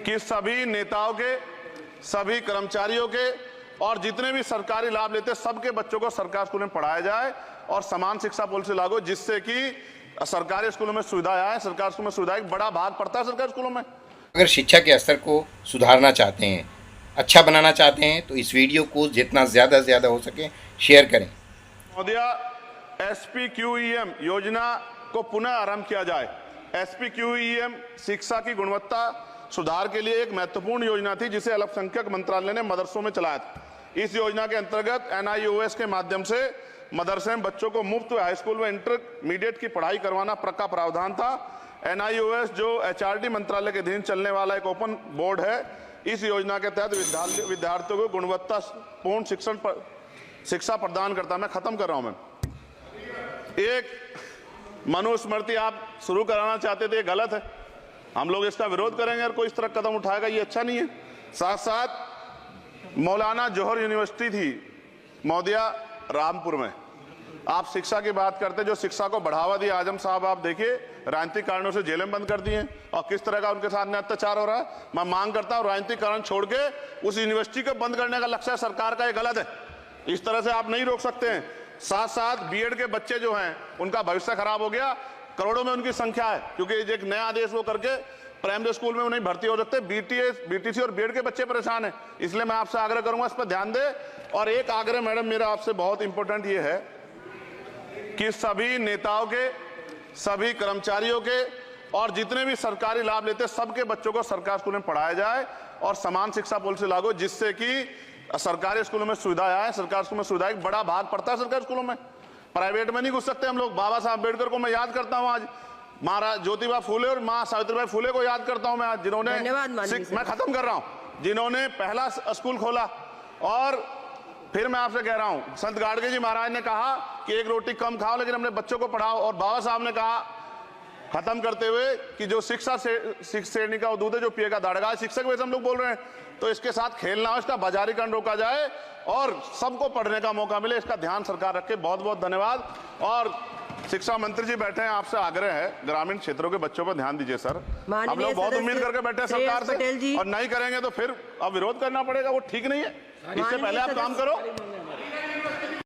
कि सभी नेताओं के, सभी कर्मचारियों के और जितने भी सरकारी लाभ लेते हैं सबके बच्चों को सरकारी स्कूल में पढ़ाया जाए और समान शिक्षा पॉलिसी लागू, जिससे कि सरकारी स्कूलों में सुविधाएं आए। सरकारी स्कूलों में सुविधाएं एक बड़ा भाग पड़ता है सरकारी स्कूलों में। अगर शिक्षा के स्तर को सुधारना चाहते हैं, अच्छा बनाना चाहते हैं, तो इस वीडियो को जितना ज़्यादा से ज़्यादा हो सके शेयर करें। महोदया, SPQEM योजना को पुनः आरंभ किया जाए। SPQEM शिक्षा की गुणवत्ता सुधार के लिए एक महत्वपूर्ण योजना थी, जिसे अल्पसंख्यक मंत्रालय ने मदरसों में चलाया था। इस योजना के अंतर्गत NIOS के माध्यम से मदरसे में बच्चों को मुफ्त हाई स्कूल में इंटरमीडिएट की पढ़ाई करवाना का प्रावधान था। NIOS जो HRD मंत्रालय के अधीन चलने वाला एक ओपन बोर्ड है, इस योजना के तहत विद्यार्थियों को गुणवत्तापूर्ण शिक्षा प्रदान करता। मैं खत्म कर रहा हूं। मैं एक मनुस्मृति आप शुरू कराना चाहते थे, ये गलत है। हम लोग इसका विरोध करेंगे और कोई इस तरह कदम उठाएगा, ये अच्छा नहीं है। साथ साथ मौलाना जौहर यूनिवर्सिटी थी महोदया रामपुर में, आप शिक्षा की बात करते, जो शिक्षा को बढ़ावा दिया आजम साहब, आप देखिए राजनीतिक कारणों से जेलें बंद कर दी हैं और किस तरह का उनके साथ अत्याचार हो रहा है। मैं मांग करता हूं राजनीतिक कारण छोड़ के उस यूनिवर्सिटी को बंद करने का लक्ष्य सरकार का, ये गलत है। इस तरह से आप नहीं रोक सकते हैं। साथ साथ बीएड के बच्चे जो हैं उनका भविष्य खराब हो गया, करोड़ों में उनकी संख्या है, क्योंकि एक नया आदेश वो करके प्राइमरी स्कूल में नहीं भर्ती हो सकते। BTC और बीएड के बच्चे परेशान हैं। इसलिए मैं आपसे आग्रह करूंगा इस पर ध्यान दे। और एक आग्रह मैडम मेरा आपसे बहुत इंपॉर्टेंट ये है कि सभी नेताओं के, सभी कर्मचारियों के और जितने भी सरकारी लाभ लेते हैं सबके बच्चों को सरकारी स्कूल में पढ़ाया जाए और समान शिक्षा पॉलिसी लागू, जिससे कि सरकारी स्कूलों में सुविधाएं आए। सरकारी स्कूलों में सुविधाएं एक बड़ा भाग पड़ता है सरकारी स्कूलों में, प्राइवेट में नहीं घुस सकते हम लोग। बाबा साहब अम्बेडकर को मैं याद करता हूं, आज महाराज ज्योतिबा फूले और मां सावित्रीबाई फूले को याद करता हूं मैं आज, जिन्होंने, मैं खत्म कर रहा हूं, जिन्होंने पहला स्कूल खोला। और फिर मैं आपसे कह रहा हूं, संत गाडगे जी महाराज ने कहा कि एक रोटी कम खाओ लेकिन अपने बच्चों को पढ़ाओ। और बाबा साहब ने कहा खत्म करते हुए कि जो शिक्षा श्रेणी का दूध है जो पिएगा दाड़ेगा। शिक्षक वैसे हम लोग बोल रहे हैं, तो इसके साथ खेलना हो, इसका बाजारीकरण रोका जाए और सबको पढ़ने का मौका मिले, इसका ध्यान सरकार रखे। बहुत बहुत धन्यवाद। और शिक्षा मंत्री जी बैठे हैं, आपसे आग्रह है ग्रामीण क्षेत्रों के बच्चों पर ध्यान दीजिए सर। हम लोग बहुत उम्मीद करके बैठे हैं सरकार से, और नहीं करेंगे तो फिर अब विरोध करना पड़ेगा, वो ठीक नहीं है। इससे पहले आप काम करो।